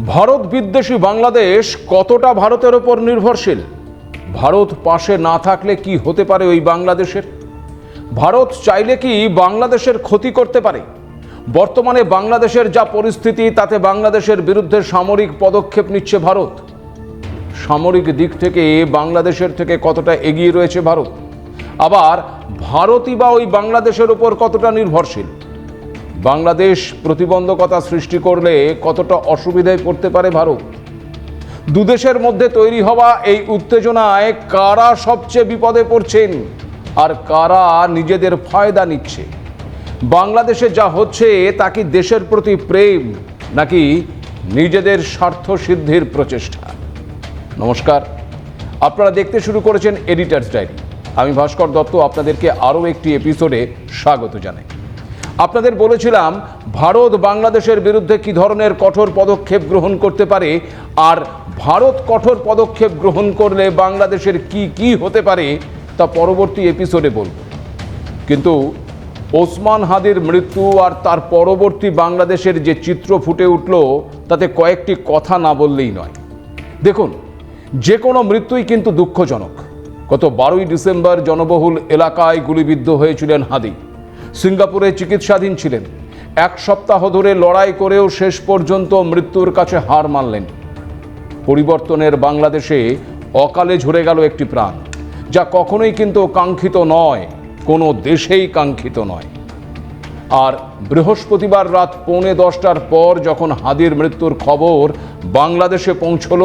ভারত বিদ্বেষী বাংলাদেশ কতটা ভারতের ওপর নির্ভরশীল? ভারত পাশে না থাকলে কি হতে পারে ওই বাংলাদেশের? ভারত চাইলে কি বাংলাদেশের ক্ষতি করতে পারে? বর্তমানে বাংলাদেশের যা পরিস্থিতি, তাতে বাংলাদেশের বিরুদ্ধে সামরিক পদক্ষেপ নিচ্ছে ভারত। সামরিক দিক থেকে বাংলাদেশের থেকে কতটা এগিয়ে রয়েছে ভারত? আবার ভারতই বা ওই বাংলাদেশের ওপর কতটা নির্ভরশীল? বাংলাদেশ প্রতিবন্ধকতা সৃষ্টি করলে কতটা অসুবিধায় পড়তে পারে ভারত? দুদেশের মধ্যে তৈরি হওয়া এই উত্তেজনায় কারা সবচেয়ে বিপদে পড়ছেন আর কারা নিজেদের ফায়দা নিচ্ছে? বাংলাদেশে যা হচ্ছে তা কি দেশের প্রতি প্রেম নাকি নিজেদের স্বার্থ সিদ্ধির প্রচেষ্টা? নমস্কার, আপনারা দেখতে শুরু করেছেন এডিটরস ডায়েরি। আমি ভাস্কর দত্ত আপনাদেরকে আরও একটি এপিসোডে স্বাগত জানাই। আপনাদের বলেছিলাম ভারত বাংলাদেশের বিরুদ্ধে কী ধরনের কঠোর পদক্ষেপ গ্রহণ করতে পারে, আর ভারত কঠোর পদক্ষেপ গ্রহণ করলে বাংলাদেশের কি কি হতে পারে তা পরবর্তী এপিসোডে বলব। কিন্তু ওসমান হাদির মৃত্যু আর তার পরবর্তী বাংলাদেশের যে চিত্র ফুটে উঠল, তাতে কয়েকটি কথা না বললেই নয়। দেখুন, যে কোনো মৃত্যুই কিন্তু দুঃখজনক। গত 12ই ডিসেম্বর জনবহুল এলাকায় গুলিবিদ্ধ হয়েছিলেন হাদি। সিঙ্গাপুরে চিকিৎসাধীন ছিলেন। 1 সপ্তাহ ধরে লড়াই করেও শেষ পর্যন্ত মৃত্যুর কাছে হার মানলেন। পরিবর্তনের বাংলাদেশে অকালে ঝরে গেল একটি প্রাণ, যা কখনোই কিন্তু কাঙ্ক্ষিত নয়, কোনো দেশেই কাঙ্ক্ষিত নয়। আর বৃহস্পতিবার রাত 9:45টার পর যখন হাদির মৃত্যুর খবর বাংলাদেশে পৌঁছল,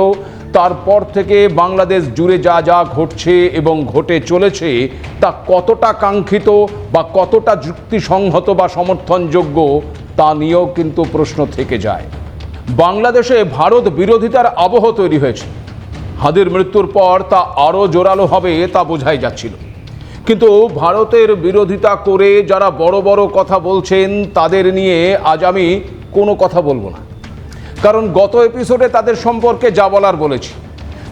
তারপর থেকে বাংলাদেশ জুড়ে যা যা ঘটছে এবং ঘটে চলেছে তা কতটা কাঙ্ক্ষিত বা কতটা যুক্তিসঙ্গত বা সমর্থনযোগ্য তা নিয়েও কিন্তু প্রশ্ন থেকে যায়। বাংলাদেশে ভারত বিরোধিতার আবহ তৈরি হয়েছে। হাদির মৃত্যুর পর তা আরও জোরালো হবে তা বোঝাই যাচ্ছিল। কিন্তু ভারতের বিরোধিতা করে যারা বড় বড় কথা বলছেন, তাদের নিয়ে আজ আমি কোনো কথা বলবো না, কারণ গত এপিসোডে তাদের সম্পর্কে যা বলার বলেছি।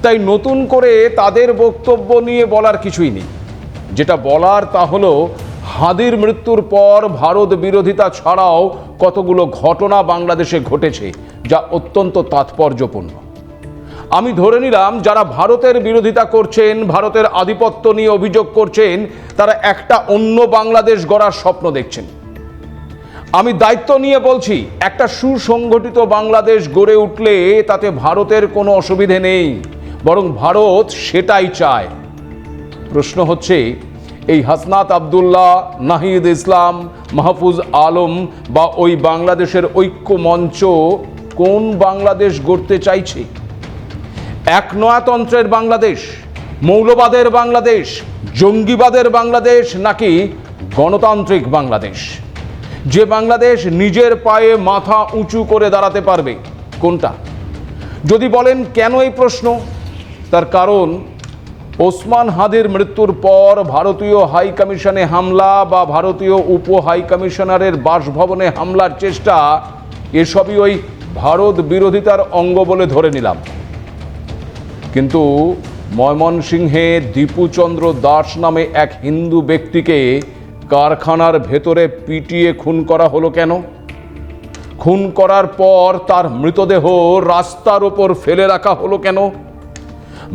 তাই নতুন করে তাদের বক্তব্য নিয়ে বলার কিছুই নেই। যেটা বলার তা হলো, হাদির মৃত্যুর পর ভারত বিরোধিতা ছাড়াও কতগুলো ঘটনা বাংলাদেশে ঘটেছে যা অত্যন্ত তাৎপর্যপূর্ণ। আমি ধরে নিলাম যারা ভারতের বিরোধিতা করছেন, ভারতের আধিপত্য নিয়ে অভিযোগ করছেন, তারা একটা অন্য বাংলাদেশ গড়ার স্বপ্ন দেখছেন। আমি দায়িত্ব নিয়ে বলছি, একটা সুসংগঠিত বাংলাদেশ গড়ে উঠলে তাতে ভারতের কোনো অসুবিধে নেই, বরং ভারত সেটাই চায়। প্রশ্ন হচ্ছে, এই হাসনাত আবদুল্লাহ, নাহিদ ইসলাম, মাহফুজ আলম বা ওই বাংলাদেশের ঐক্য মঞ্চ কোন বাংলাদেশ গড়তে চাইছে? এক নয়াতন্ত্রের বাংলাদেশ, মৌলবাদের বাংলাদেশ, জঙ্গিবাদের বাংলাদেশ, নাকি গণতান্ত্রিক বাংলাদেশ, যে বাংলাদেশ নিজের পায়ে মাথা উঁচু করে দাঁড়াতে পারবে? কোনটা? যদি বলেন কেন এই প্রশ্ন, তার কারণ ওসমান হাদির মৃত্যুর পর ভারতীয় হাই কমিশনে হামলা বা ভারতীয় উপ হাই কমিশনারের বাসভবনে হামলার চেষ্টা, এসবই ওই ভারত বিরোধিতার অঙ্গ বলে ধরে নিলাম। কিন্তু ময়মনসিংহে দীপুচন্দ্র দাস নামে এক হিন্দু ব্যক্তিকে কারখানার ভেতরে পিটিয়ে খুন করা হলো কেন? খুন করার পর তার মৃতদেহ রাস্তার ওপর ফেলে রাখা হলো কেন?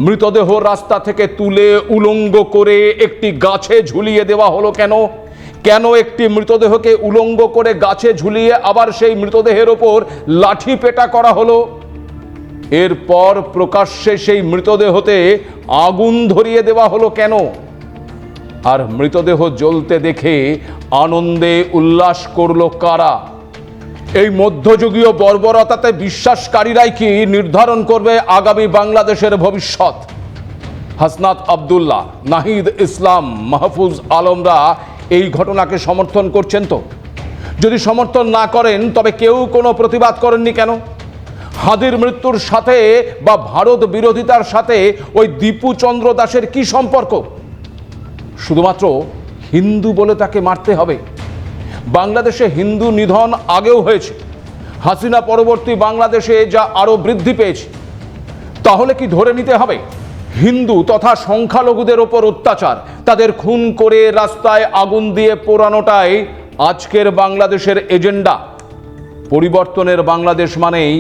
মৃতদেহ রাস্তা থেকে তুলে উলঙ্গ করে একটি গাছে ঝুলিয়ে দেওয়া হলো কেন? কেন একটি মৃতদেহকে উলঙ্গ করে গাছে ঝুলিয়ে আবার সেই মৃতদেহের ওপর লাঠি পেটা করা হলো? এরপর প্রকাশ্যে সেই মৃতদেহতে আগুন ধরিয়ে দেওয়া হলো কেন? আর মৃতদেহ জ্বলতে দেখে আনন্দে উল্লাস করলো কারা? এই মধ্যযুগীয় বর্বরতাতে বিশ্বাসকারীরাই কি নির্ধারণ করবে আগামী বাংলাদেশের ভবিষ্যৎ? হাসনাত আবদুল্লাহ, নাহিদ ইসলাম, মাহফুজ আলমরা এই ঘটনাকে সমর্থন করছেন তো? যদি সমর্থন না করেন তবে কেউ কোনো প্রতিবাদ করেননি কেন? হাদির মৃত্যুর সাথে বা ভারত বিরোধিতার সাথে ওই দীপুচন্দ্র দাসের কি সম্পর্ক? শুধুমাত্র হিন্দু বলে তাকে মারতে হবে? বাংলাদেশে হিন্দু নিধন আগেও হয়েছে, হাসিনা পরবর্তী বাংলাদেশে যা আরও বৃদ্ধি পেয়েছে। তাহলে কি ধরে নিতে হবে হিন্দু তথা সংখ্যালঘুদের ওপর অত্যাচার, তাদের খুন করে রাস্তায় আগুন দিয়ে পোড়ানোটাই আজকের বাংলাদেশের এজেন্ডা? পরিবর্তনের বাংলাদেশ মানেই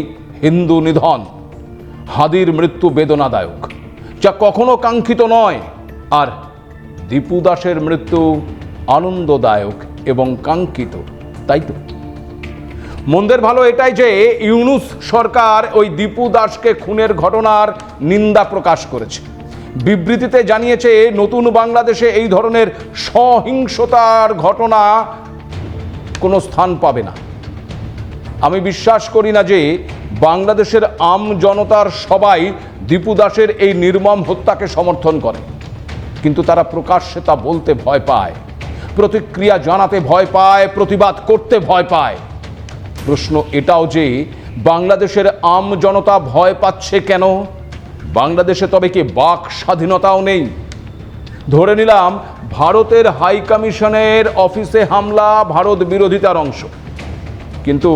হিন্দু নিধন, হাদির মৃত্যু বেদনাদায়ক, যা কখনো কাঙ্ক্ষিত নয়, আর দীপু দাসের মৃত্যু আনন্দদায়ক এবং কাঙ্ক্ষিত, তাই তো? মন্দের ভালো এটাই যে ইউনূস সরকার ওই দীপু দাসকে খুনের ঘটনার নিন্দা প্রকাশ করেছে। বিবৃতিতে জানিয়েছে নতুন বাংলাদেশে এই ধরনের সহিংসতার ঘটনা কোনো স্থান পাবে না। আমি বিশ্বাস করি না যে বাংলাদেশের আম জনতার সবাই দীপু দাসের এই নির্মম হত্যাকে সমর্থন করে, কিন্তু তারা প্রকাশ্যে তা বলতে ভয় পায়, প্রতিক্রিয়া জানাতে ভয় পায়, প্রতিবাদ করতে ভয় পায়। প্রশ্ন এটাও যে বাংলাদেশের আম জনতা ভয় পাচ্ছে কেন? বাংলাদেশে তবে কি বাক স্বাধীনতাও নেই? ধরে নিলাম ভারতের হাই কমিশনের অফিসে হামলা ভারত বিরোধিতার অংশ, কিন্তু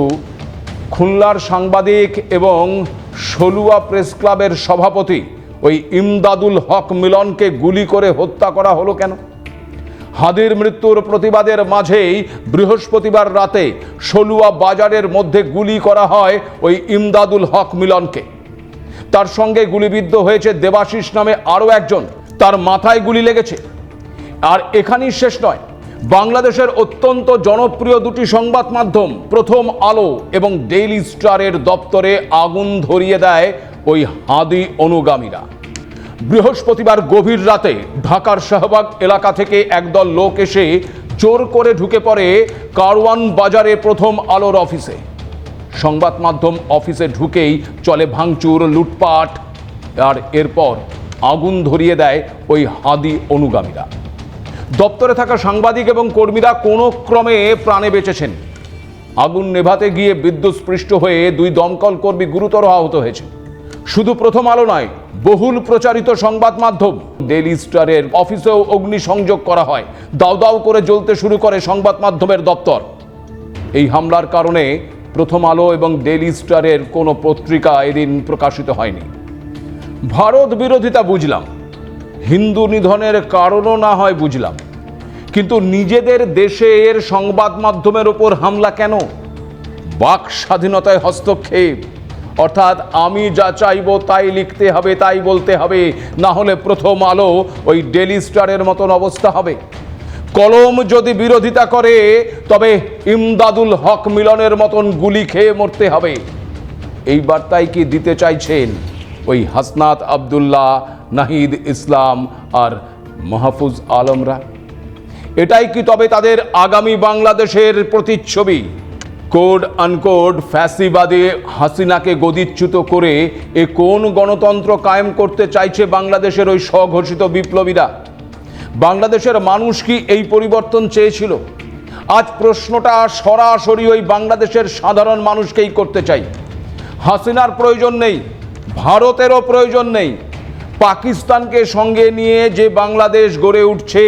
খুলনার সাংবাদিক এবং সলুয়া প্রেস ক্লাবের সভাপতি ওই ইমদাদুল হক মিলনকে গুলি করে হত্যা করা হলো কেন? হাদির মৃত্যুর প্রতিবাদের মাঝেই বৃহস্পতিবার রাতে সলুয়া বাজারের মধ্যে গুলি করা হয় ওই ইমদাদুল হক মিলনকে। তার সঙ্গে গুলিবিদ্ধ হয়েছে দেবাশিস নামে আরও একজন, তার মাথায় গুলি লেগেছে। আর এখানেই শেষ নয়, বাংলাদেশের অত্যন্ত জনপ্রিয় দুটি সংবাদ মাধ্যম প্রথম আলো এবং ডেইলি স্টারের দপ্তরে আগুন ধরিয়ে দেয় ওই হাদি অনুগামীরা। বৃহস্পতিবার গভীর রাতে ঢাকার শাহবাগ এলাকা থেকে একদল লোক এসে জোর করে ঢুকে পড়ে কারওয়ান বাজারে প্রথম আলোর অফিসে। সংবাদ মাধ্যম অফিসে ঢুকেই চলে ভাঙচুর, লুটপাট, আর এরপর আগুন ধরিয়ে দেয় ওই হাদি অনুগামীরা। দপ্তরে থাকা সাংবাদিক এবং কর্মীরা কোনো ক্রমে প্রাণে বেঁচেছেন। আগুন নেভাতে গিয়ে বিদ্যুৎস্পৃষ্ট হয়ে দুই দমকল কর্মী গুরুতর আহত হয়েছে। শুধু প্রথম আলো নয়, বহুল প্রচারিত সংবাদ মাধ্যম ডেইলি স্টারের অফিসেও অগ্নিসংযোগ করা হয়। দাউ দাউ করে জ্বলতে শুরু করে সংবাদ মাধ্যমের দপ্তর। এই হামলার কারণে প্রথম আলো এবং ডেইলি স্টারের কোনো পত্রিকা এদিন প্রকাশিত হয়নি। ভারত বিরোধিতা বুঝলাম, হিন্দু নিধনের কারণও না হয় বুঝলাম, কিন্তু নিজেদের দেশের সংবাদ মাধ্যমের ওপর হামলা কেন? বাক স্বাধীনতায় হস্তক্ষেপ, অর্থাৎ আমি যা চাইবো তাই লিখতে হবে, তাই বলতে হবে, না হলে প্রথম আলো ওই ডেইলি স্টারের মতন অবস্থা হবে। কলম যদি বিরোধিতা করে তবে ইমদাদুল হক মিলনের মতন গুলি খেয়ে মরতে হবে। এই বার্তাই কি দিতে চাইছেন ওই হাসনাত আবদুল্লাহ, নাহিদ ইসলাম আর মাহফুজ আলমরা? এটাই কি তবে তাদের আগামী বাংলাদেশের প্রতিচ্ছবি? কোড আনকোড ফ্যাসিবাদে হাসিনাকে গদিচ্যুত করে এ কোন গণতন্ত্র কায়েম করতে চাইছে বাংলাদেশের ওই স্বঘোষিত বিপ্লবীরা? বাংলাদেশের মানুষ কি এই পরিবর্তন চেয়েছিল? আজ প্রশ্নটা সরাসরি ওই বাংলাদেশের সাধারণ মানুষকেই করতে চাই। হাসিনার প্রয়োজন নেই, ভারতেরও প্রয়োজন নেই। পাকিস্তানকে সঙ্গে নিয়ে যে বাংলাদেশ গড়ে উঠছে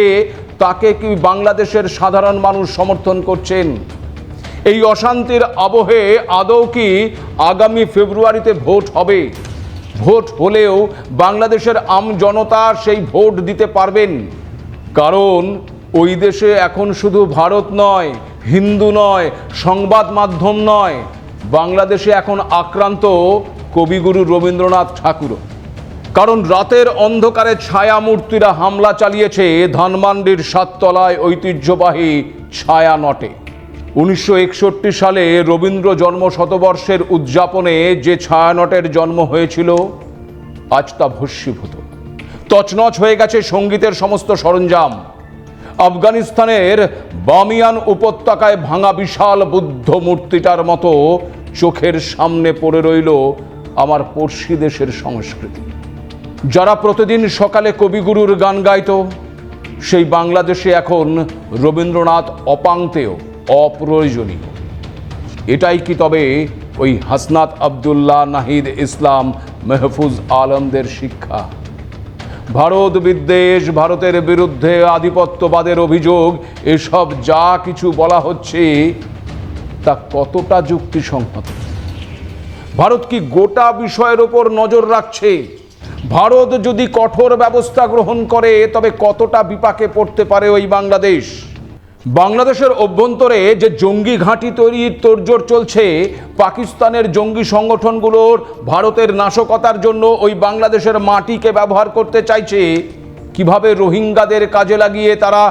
তাকে কি বাংলাদেশের সাধারণ মানুষ সমর্থন করছেন? এই অশান্তির আবহে আদৌ কি আগামী ফেব্রুয়ারিতে ভোট হবে? ভোট হলেও বাংলাদেশের আম জনতা সেই ভোট দিতে পারবেন? কারণ ওই দেশে এখন শুধু ভারত নয়, হিন্দু নয়, সংবাদ মাধ্যম নয়, বাংলাদেশে এখন আক্রান্ত কবিগুরু রবীন্দ্রনাথ ঠাকুরও। কারণ রাতের অন্ধকারে ছায়ামূর্তিরা হামলা চালিয়েছে ধানমন্ডির সাততলায় ঐতিহ্যবাহী ছায়ানটে। 1961 সালে রবীন্দ্র জন্ম শতবর্ষের উদযাপনে যে ছায়ানটের জন্ম হয়েছিল আজ তা ভস্মীভূত। তছনছ হয়ে গেছে সঙ্গীতের সমস্ত সরঞ্জাম। আফগানিস্তানের বামিয়ান উপত্যকায় ভাঙা বিশাল বুদ্ধ মূর্তিটার মতো চোখের সামনে পড়ে রইল আমার পড়শি দেশের সংস্কৃতি। যারা প্রতিদিন সকালে কবিগুরুর গান গাইত, সেই বাংলাদেশে এখন রবীন্দ্রনাথ অপাংতেয়, অপ্রয়োজনীয়। এটাই কি তবে ওই হাসনাত আবদুল্লাহ, নাহিদ ইসলাম, মাহফুজ আলমদের শিক্ষা? ভারত বিদ্বেষ, ভারতের বিরুদ্ধে আধিপত্যবাদের অভিযোগ, এসব যা কিছু বলা হচ্ছে তা কতটা যুক্তিসঙ্গত? ভারত কি গোটা বিষয়ের ওপর নজর রাখছে? ভারত যদি কঠোর ব্যবস্থা গ্রহণ করে তবে কতটা বিপাকে পড়তে পারে ওই বাংলাদেশ? বাংলাদেশের অভ্যন্তরে যে জঙ্গি ঘাঁটি তৈরির তোড়জোড় চলছে, পাকিস্তানের জঙ্গি সংগঠনগুলোর ভারতের নাশকতার জন্য ওই বাংলাদেশের মাটিকে ব্যবহার করতে চাইছে, কিভাবে রোহিঙ্গাদের কাজে লাগিয়ে তারা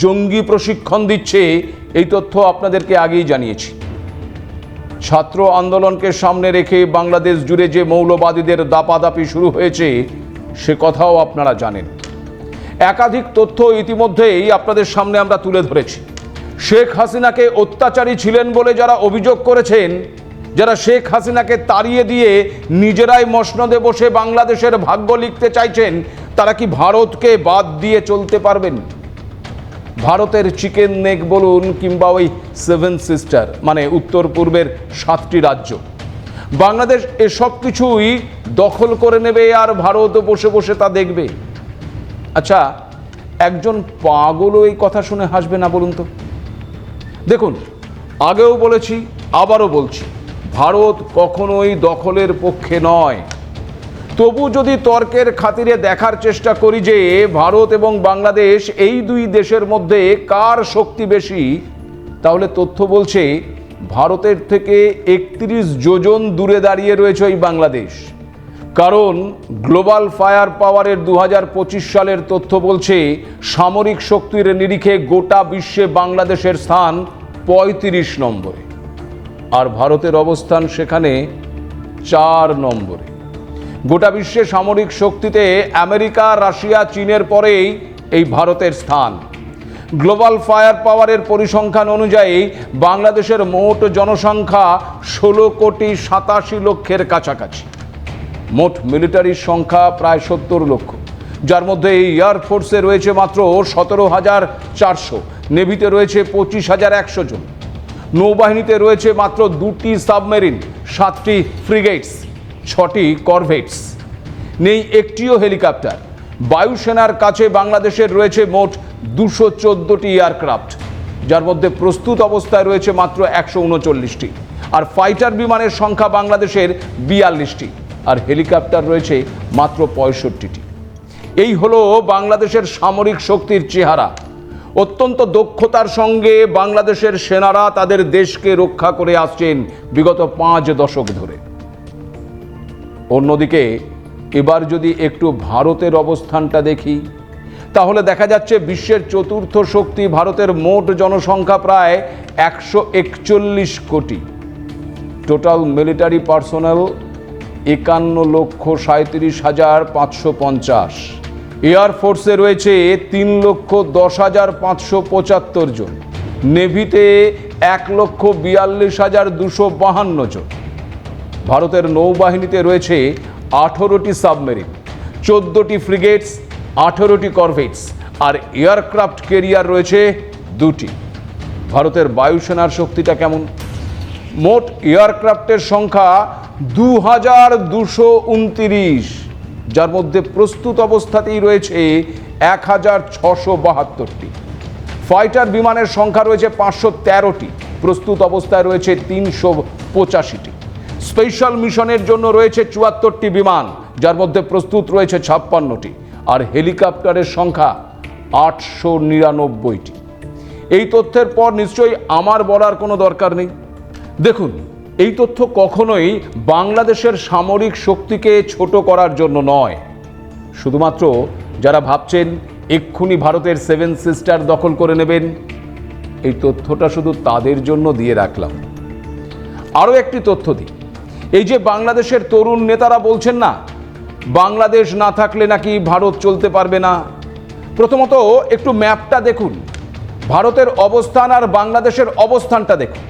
জঙ্গি প্রশিক্ষণ দিচ্ছে, এই তথ্য আপনাদেরকে আগেই জানিয়েছি। ছাত্র আন্দোলনকে সামনে রেখে বাংলাদেশ জুড়ে যে মৌলবাদীদের দাপাদাপি শুরু হয়েছে, সে কথাও আপনারা জানেন। একাধিক তথ্য ইতিমধ্যেই আপনাদের সামনে আমরা তুলে ধরেছি। শেখ হাসিনাকে অত্যাচারী ছিলেন বলে যারা অভিযোগ করেছেন, যারা শেখ হাসিনাকে তাড়িয়ে দিয়ে নিজেরাই মসনদে বসে বাংলাদেশের ভাগ্য লিখতে চাইছেন, তারা কি ভারতকে বাদ দিয়ে চলতে পারবেন? ভারতের চিকেন নেক বলুন কিংবা ওই সেভেন সিস্টার মানে উত্তর পূর্বের 7টি রাজ্য, বাংলাদেশ এসব কিছুই দখল করে নেবে আর ভারত বসে বসে তা দেখবে। আচ্ছা, একজন পাগলও এই কথা শুনে হাসবে না বলুন তো? দেখুন, আগেও বলেছি, আবারও বলছি, ভারত কখনোই দখলের পক্ষে নয়। তবু যদি তর্কের খাতিরে দেখার চেষ্টা করি যে ভারত এবং বাংলাদেশ এই দুই দেশের মধ্যে কার শক্তি বেশি, তাহলে তথ্য বলছে ভারতের থেকে 31 যোজন দূরে দাঁড়িয়ে রয়েছে ওই বাংলাদেশ। কারণ গ্লোবাল ফায়ার পাওয়ারের 2025 সালের তথ্য বলছে সামরিক শক্তির নিরিখে গোটা বিশ্বে বাংলাদেশের স্থান 35 নম্বরে, আর ভারতের অবস্থান সেখানে 4 নম্বরে। গোটা বিশ্বে সামরিক শক্তিতে আমেরিকা, রাশিয়া, চীনের পরেই এই ভারতের স্থান। গ্লোবাল ফায়ার পাওয়ারের পরিসংখ্যান অনুযায়ী বাংলাদেশের মোট জনসংখ্যা 16,87,00,000-এর কাছাকাছি। মোট মিলিটারির সংখ্যা প্রায় 70 লক্ষ, যার মধ্যে এয়ারফোর্সে রয়েছে মাত্র 17,400, নেভিতে রয়েছে 25,100 জন, নৌবাহিনীতে রয়েছে মাত্র 2টি সাবমেরিন, 7টি ফ্রিগেটস, 6টি করভেটস, নেই একটিও হেলিকপ্টার। বায়ুসেনার কাছে বাংলাদেশের রয়েছে মোট 214টি এয়ারক্রাফট, যার মধ্যে প্রস্তুত অবস্থায় রয়েছে মাত্র 139টি, আর ফাইটার বিমানের সংখ্যা বাংলাদেশের 42টি, আর হেলিকপ্টার রয়েছে মাত্র 65টি। এই হলো বাংলাদেশের সামরিক শক্তির চেহারা। অত্যন্ত দক্ষতার সঙ্গে বাংলাদেশের সেনারা তাদের দেশকে রক্ষা করে আসছেন বিগত 5 দশক ধরে। অন্যদিকে এবার যদি একটু ভারতের অবস্থানটা দেখি, তাহলে দেখা যাচ্ছে বিশ্বের 4র্থ শক্তি ভারতের মোট জনসংখ্যা প্রায় 141 কোটি। Total military personnel 51,37,550। এয়ারফোর্সে রয়েছে 3,10,575 জন, নেভিতে 1,42,252 জন। ভারতের নৌবাহিনীতে রয়েছে 18টি সাবমেরিন, 14টি ফ্রিগেটস, 18টি করভেটস, আর এয়ারক্রাফট ক্যারিয়ার রয়েছে 2টি। ভারতের বায়ুসেনার শক্তিটা কেমন? মোট এয়ারক্রাফটের সংখ্যা 2,229, যার মধ্যে প্রস্তুত অবস্থাতেই রয়েছে 1,672টি। ফাইটার বিমানের সংখ্যা রয়েছে 513টি, প্রস্তুত অবস্থায় রয়েছে 385টি। স্পেশাল মিশনের জন্য রয়েছে 74টি বিমান, যার মধ্যে প্রস্তুত রয়েছে 56টি, আর হেলিকপ্টারের সংখ্যা 899টি। এই তথ্যের পর নিশ্চয়ই আমার বলার কোনো দরকার নেই। দেখুন, এই তথ্য কখনোই বাংলাদেশের সামরিক শক্তিকে ছোট করার জন্য নয়। শুধুমাত্র যারা ভাবছেন এক্ষুনি ভারতের 7 সিস্টার দখল করে নেবেন, এই তথ্যটা শুধু তাদের জন্য দিয়ে রাখলাম। আরও একটি তথ্য দিই, এই যে বাংলাদেশের তরুণ নেতারা বলছেন না বাংলাদেশ না থাকলে নাকি ভারত চলতে পারবে না, প্রথমত একটু ম্যাপটা দেখুন, ভারতের অবস্থান আর বাংলাদেশের অবস্থানটা দেখুন।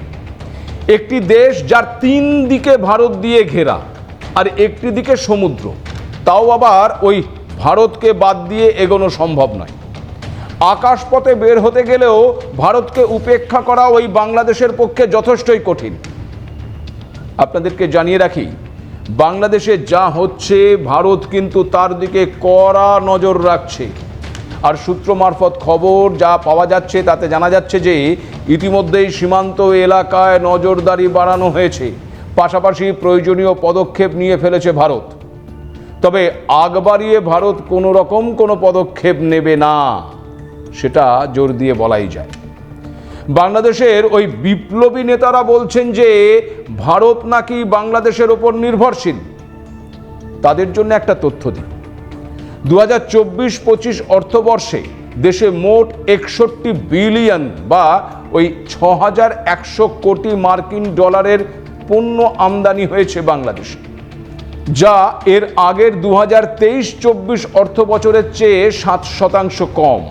একটি দেশ যার 3 দিকে ভারত দিয়ে ঘেরা, আর একটি দিকে সমুদ্র, তাও আবার ওই ভারতকে বাদ দিয়ে এগোনো সম্ভব নয়। আকাশপথে বের হতে গেলেও ভারতকে উপেক্ষা করা ওই বাংলাদেশের পক্ষে যথেষ্টই কঠিন। আপনাদেরকে জানিয়ে রাখি, বাংলাদেশে যা হচ্ছে ভারত কিন্তু তার দিকে কড়া নজর রাখছে। আর সূত্র মারফত খবর যা পাওয়া যাচ্ছে তাতে জানা যাচ্ছে যে ইতিমধ্যেই সীমান্ত এলাকায় নজরদারি বাড়ানো হয়েছে, পাশাপাশি প্রয়োজনীয় পদক্ষেপ নিয়ে ফেলেছে ভারত। তবে আগ বাড়িয়ে ভারত কোনো পদক্ষেপ নেবে না, সেটা জোর দিয়ে বলাই যায়। বাংলাদেশের ওই বিপ্লবী নেতারা বলছেন যে ভারত নাকি বাংলাদেশের ওপর নির্ভরশীল। তাদের জন্য একটা তথ্য দিই, 2024-25 অর্থবর্ষে দেশে মোট 61 বিলিয়ন বা ওই 6100 কোটি মার্কিন ডলারের পণ্য আমদানি হয়েছে বাংলাদেশে, যা এর আগের 2023-24 অর্থ বছরের চেয়ে 7% কম।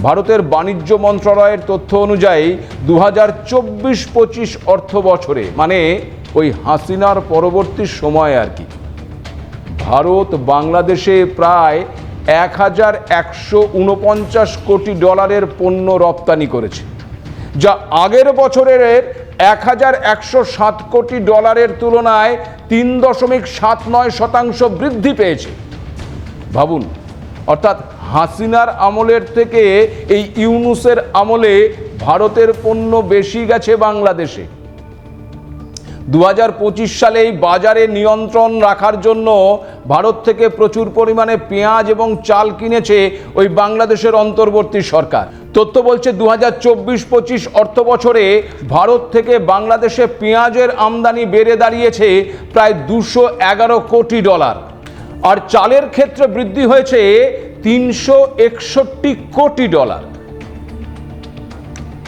ভারতের বাণিজ্য মন্ত্রণালয়ের তথ্য অনুযায়ী 2024-25 অর্থ বছরে, মানে ওই হাসিনার পরবর্তী সময় আর কি, ভারত বাংলাদেশে প্রায় 1149 কোটি ডলারের পণ্য রপ্তানি করেছে, যা আগের বছরের 1107 কোটি ডলারের তুলনায় 3.79% বৃদ্ধি পেয়েছে। ভাবুন, অর্থাৎ হাসিনার আমলের থেকে এই ইউনূসের আমলে ভারতের পণ্য বেশি গেছে বাংলাদেশে। 2025 সালে বাজারে নিয়ন্ত্রণ রাখার জন্য ভারত থেকে প্রচুর পরিমাণে পেঁয়াজ এবং চাল কিনেছে ওই বাংলাদেশের অন্তর্বর্তী সরকার। তথ্য বলছে 2024-25 অর্থ বছরে ভারত থেকে বাংলাদেশে পেঁয়াজের আমদানি বেড়ে দাঁড়িয়েছে প্রায় 211 কোটি ডলার, আর চালের ক্ষেত্রে বৃদ্ধি হয়েছে 361 কোটি ডলার।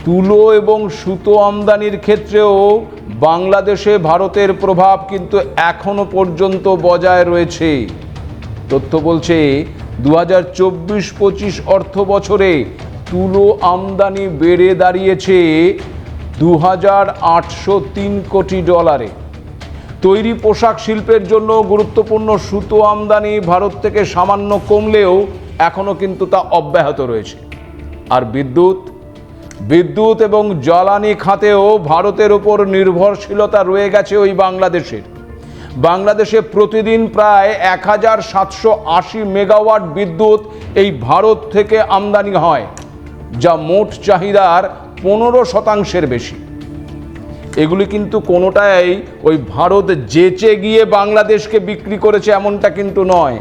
তুলো এবং সুতো আমদানির ক্ষেত্রেও বাংলাদেশে ভারতের প্রভাব কিন্তু এখনো পর্যন্ত বজায় রয়েছে। তথ্য বলছে 2024-25 অর্থ বছরে তুলো আমদানি বেড়ে দাঁড়িয়েছে 2803 কোটি ডলারে। তৈরি পোশাক শিল্পের জন্য গুরুত্বপূর্ণ সুতো আমদানি ভারত থেকে সামান্য কমলেও এখনো কিন্তু তা অব্যাহত রয়েছে। আর বিদ্যুৎ এবং জ্বালানি খাতেও ভারতের উপর নির্ভরশীলতা রয়ে গেছে ওই বাংলাদেশে প্রতিদিন প্রায় 1780 মেগাওয়াট বিদ্যুৎ এই ভারত থেকে আমদানি হয়, যা মোট চাহিদার 15% বেশি। এগুলি কিন্তু কোনোটাই ওই ভারত যেচে গিয়ে বাংলাদেশকে বিক্রি করেছে এমনটা কিন্তু নয়।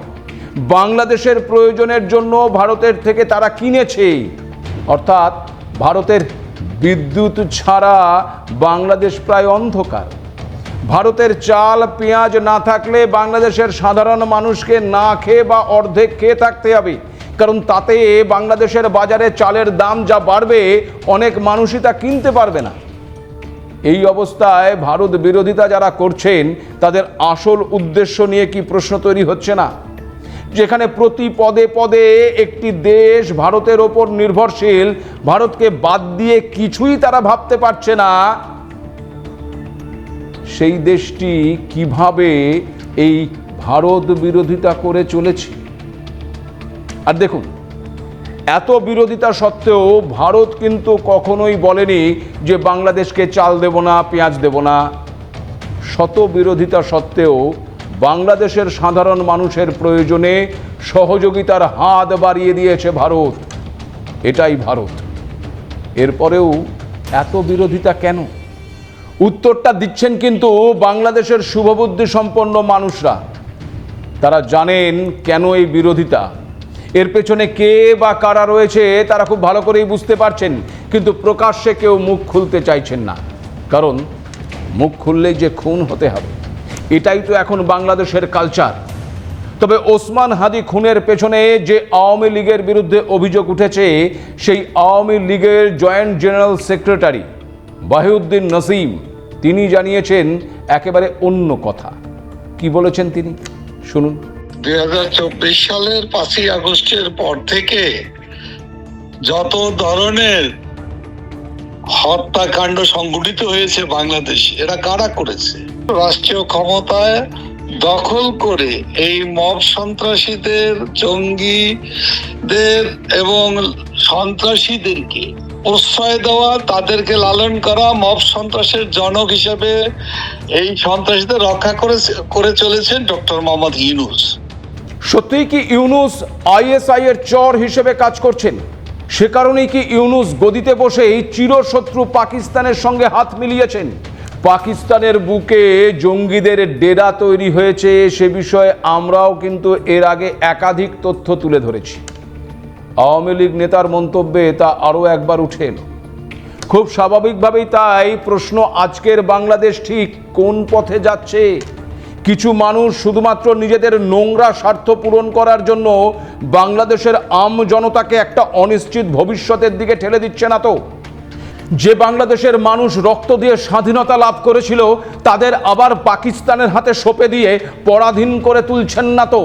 বাংলাদেশের প্রয়োজনের জন্য ভারতের থেকে তারা কিনেছে। অর্থাৎ ভারতের বিদ্যুৎ ছাড়া বাংলাদেশ প্রায় অন্ধকার। ভারতের চাল পেঁয়াজ না থাকলে বাংলাদেশের সাধারণ মানুষকে না খেয়ে বা অর্ধেক খেয়ে থাকতে হবে, কারণ তাতে বাংলাদেশের বাজারে চালের দাম যা বাড়বে অনেক মানুষই তা কিনতে পারবে না। এই অবস্থায় ভারত বিরোধিতা যারা করছেন তাদের আসল উদ্দেশ্য নিয়ে কি প্রশ্ন তৈরি হচ্ছে না? যেখানে প্রতি পদে পদে একটি দেশ ভারতের ওপর নির্ভরশীল, ভারতকে বাদ দিয়ে কিছুই তারা ভাবতে পারছে না, সেই দেশটি কিভাবে এই ভারত বিরোধিতা করে চলেছে। আর দেখুন, এত বিরোধিতা সত্ত্বেও ভারত কিন্তু কখনোই বলেনি যে বাংলাদেশকে চাল দেব না, পেঁয়াজ দেব না। শত বিরোধিতা সত্ত্বেও বাংলাদেশের সাধারণ মানুষের প্রয়োজনে সহযোগিতার হাত বাড়িয়ে দিয়েছে ভারত। এটাই ভারত। এরপরেও এত বিরোধিতা কেন? উত্তরটা দিচ্ছেন কিন্তু বাংলাদেশের শুভবুদ্ধি সম্পন্ন মানুষরা। তারা জানেন কেন এই বিরোধিতা, এর পেছনে কে বা কারা রয়েছে তারা খুব ভালো করেই বুঝতে পারছেন, কিন্তু প্রকাশ্যে কেউ মুখ খুলতে চাইছেন না, কারণ মুখ খুললেই যে খুন হতে হবে, এটাই তো এখন বাংলাদেশের কালচার। তবে ওসমান হাদি খুনের পেছনে যে আওয়ামী লীগের বিরুদ্ধে অভিযোগ উঠেছে, সেই আওয়ামী লীগের joint general secretary Wahiuddin Nasim তিনি জানিয়েছেন একেবারে অন্য কথা। কি বলেছেন তিনি, শুনুন। 2024 সালের 5ই আগস্টের পর থেকে যত ধরনের হত্যাকাণ্ড সংঘটিত হয়েছে বাংলাদেশ, এরা কারা করেছে? রাষ্ট্রীয় ক্ষমতায় দখল করে এই মব সন্ত্রাসীদের, জঙ্গিদের এবং সন্ত্রাসীদেরকে প্রশ্রয় দেওয়া, তাদেরকে লালন করা, মব সন্ত্রাসের জনক হিসেবে এই সন্ত্রাসীদের রক্ষা করে চলেছেন ডক্টর মোহাম্মদ ইউনূস। সত্যিই কি ইউনূস আইএসআই এর চর হিসেবে কাজ করছেন? সে কারণেই কি ইউনূস গদিতে বসেই চিরশত্রু পাকিস্তানের সঙ্গে হাত মিলিয়েছেন? পাকিস্তানের বুকে জঙ্গিদের ডেরা তৈরি হয়েছে, সে বিষয়ে আমরাও কিন্তু এর আগে একাধিক তথ্য তুলে ধরেছি। আওয়ামী লীগ নেতার মন্তব্যে তা আরও একবার উঠে এলো। খুব স্বাভাবিকভাবেই তাই প্রশ্ন, আজকের বাংলাদেশ ঠিক কোন পথে যাচ্ছে? কিছু মানুষ শুধুমাত্র নিজেদের নোংরা স্বার্থ পূরণ করার জন্য বাংলাদেশের আম জনতাকে একটা অনিশ্চিত ভবিষ্যতের দিকে ঠেলে দিচ্ছে না তো? যে বাংলাদেশের মানুষ রক্ত দিয়ে স্বাধীনতা লাভ করেছিল তাদের আবার পাকিস্তানের হাতে সঁপে দিয়ে পরাধীন করে তুলছেন না তো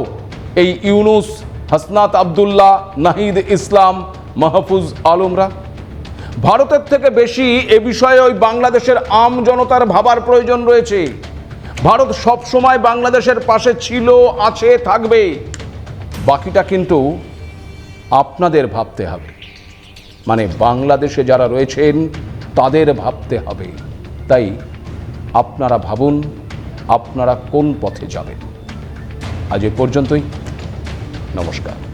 এই ইউনুস, হাসনাত আবদুল্লাহ, নাহিদ ইসলাম, মাহফুজ আলমরা? ভারতের থেকে বেশি এ বিষয়ে ওই বাংলাদেশের আম জনতার ভাবার প্রয়োজন রয়েছে। ভারত সব সময় বাংলাদেশের পাশে ছিল, আছে, থাকবে। বাকিটা কিন্তু আপনাদের ভাবতে হবে, মানে বাংলাদেশে যারা রয়েছেন তাদের ভাবতে হবে। তাই আপনারা ভাবুন, আপনারা কোন পথে যাবেন। আজ এ পর্যন্তই। নমস্কার।